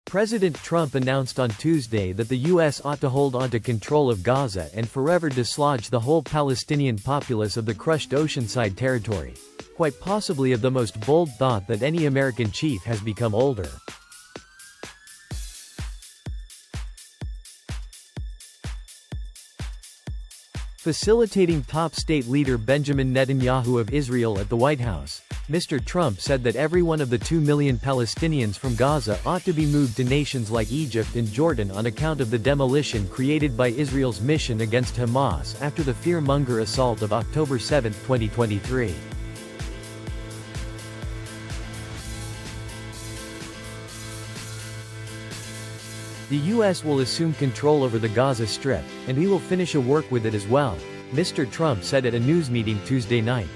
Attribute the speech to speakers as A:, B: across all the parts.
A: President Trump announced on Tuesday that the U.S. ought to hold on to control of Gaza and forever dislodge the whole Palestinian populace of the crushed oceanside territory. Quite possibly of the most bold thought that any American chief has become older. Facilitating top state leader Benjamin Netanyahu of Israel at the White House, Mr. Trump said that every one of the 2 million Palestinians from Gaza ought to be moved to nations like Egypt and Jordan on account of the demolition created by Israel's mission against Hamas after the fear-monger assault of October 7, 2023. The U.S. will assume control over the Gaza Strip, and we will finish a work with it as well, Mr. Trump said at a news meeting Tuesday night.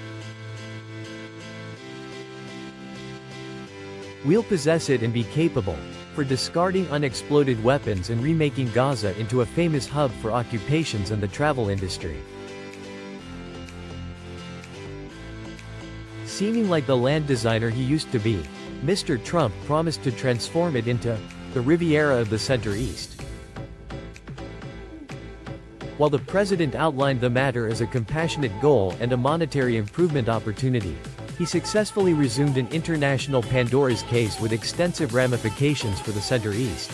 A: We'll possess it and be capable, for discarding unexploded weapons and remaking Gaza into a famous hub for occupations and the travel industry. Seeming like the land designer he used to be, Mr. Trump promised to transform it into the Riviera of the Center East. While the president outlined the matter as a compassionate goal and a monetary improvement opportunity, he successfully resumed an international Pandora's case with extensive ramifications for the Center East.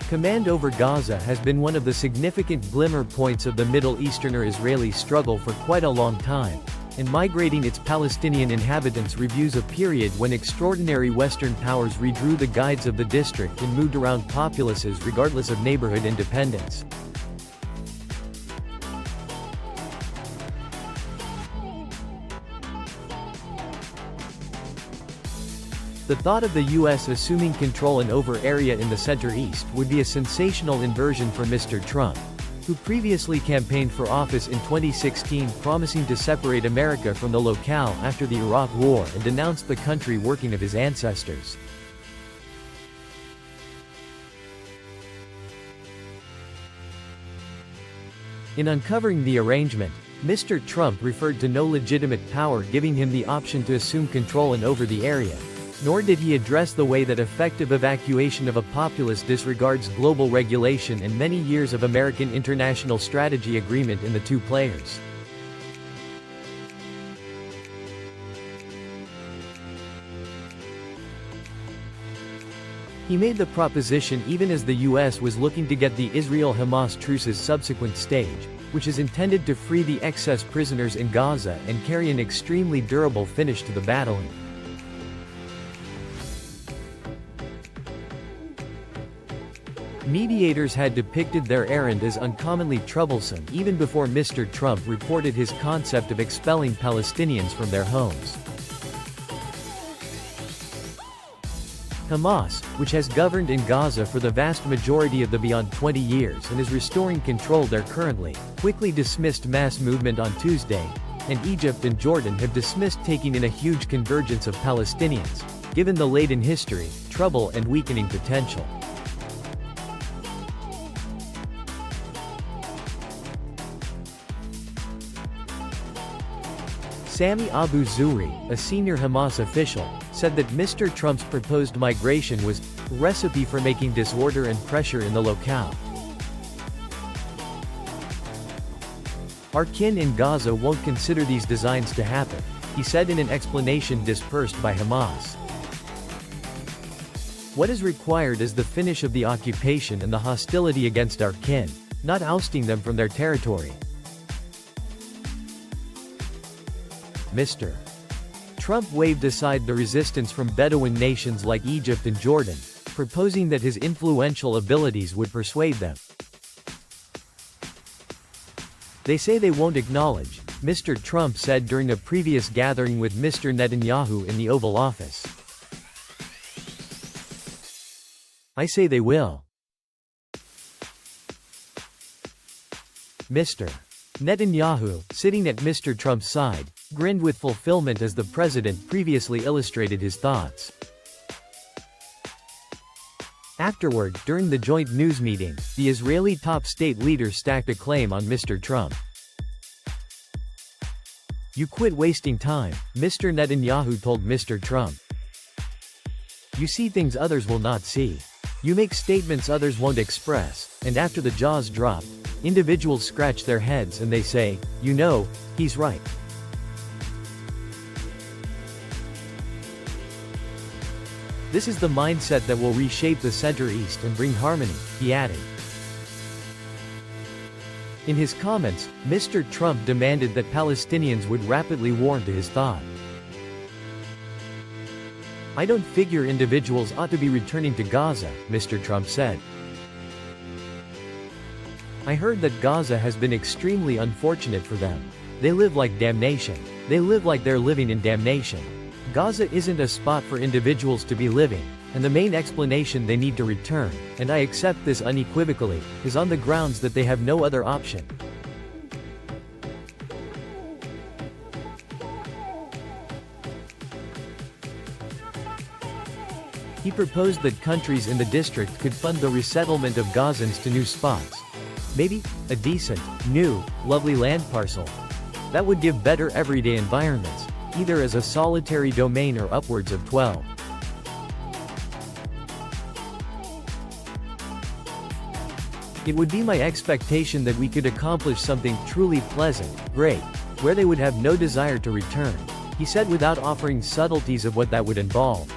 A: Command over Gaza has been one of the significant glimmer points of the Middle Easterner-Israeli struggle for quite a long time, and migrating its Palestinian inhabitants reviews a period when extraordinary Western powers redrew the guides of the district and moved around populaces regardless of neighborhood independence. The thought of the U.S. assuming control over area in the Center East would be a sensational inversion for Mr. Trump, who previously campaigned for office in 2016 promising to separate America from the locale after the Iraq War and denounced the country working of his ancestors. In uncovering the arrangement, Mr. Trump referred to no legitimate power giving him the option to assume control over the area, nor did he address the way that effective evacuation of a populace disregards global regulation and many years of American international strategy agreement in the two players. He made the proposition even as the U.S. was looking to get the Israel-Hamas truce's subsequent stage, which is intended to free the excess prisoners in Gaza and carry an extremely durable finish to the battle. Mediators had depicted their errand as uncommonly troublesome even before Mr. Trump reported his concept of expelling Palestinians from their homes. Hamas, which has governed in Gaza for the vast majority of the beyond 20 years and is restoring control there currently, quickly dismissed mass movement on Tuesday, and Egypt and Jordan have dismissed taking in a huge convergence of Palestinians, given the laden history, trouble and weakening potential. Sami Abu Zuhri, a senior Hamas official, said that Mr. Trump's proposed migration was a recipe for making disorder and pressure in the locale. Our kin in Gaza won't consider these designs to happen, he said in an explanation dispersed by Hamas. What is required is the finish of the occupation and the hostility against our kin, not ousting them from their territory. Mr. Trump waved aside the resistance from Bedouin nations like Egypt and Jordan, proposing that his influential abilities would persuade them. They say they won't acknowledge, Mr. Trump said during a previous gathering with Mr. Netanyahu in the Oval Office. I say they will. Mr. Netanyahu, sitting at Mr. Trump's side, grinned with fulfillment as the president previously illustrated his thoughts. Afterward, during the joint news meeting, the Israeli top state leader stacked a claim on Mr. Trump. You quit wasting time, Mr. Netanyahu told Mr. Trump. You see things others will not see. You make statements others won't express, and after the jaws drop, individuals scratch their heads and they say, you know, he's right. This is the mindset that will reshape the Center East and bring harmony, he added. In his comments, Mr. Trump demanded that Palestinians would rapidly warm to his thought. I don't figure individuals ought to be returning to Gaza, Mr. Trump said. I heard that Gaza has been extremely unfortunate for them. They live like damnation. They live like they're living in damnation. Gaza isn't a spot for individuals to be living, and the main explanation they need to return, and I accept this unequivocally, is on the grounds that they have no other option. He proposed that countries in the district could fund the resettlement of Gazans to new spots. Maybe a decent, new, lovely land parcel that would give better everyday environments, either as a solitary domain or upwards of 12. It would be my expectation that we could accomplish something truly pleasant, great, where they would have no desire to return, he said without offering subtleties of what that would involve.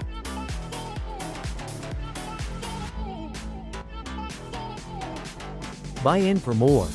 A: Buy in for more.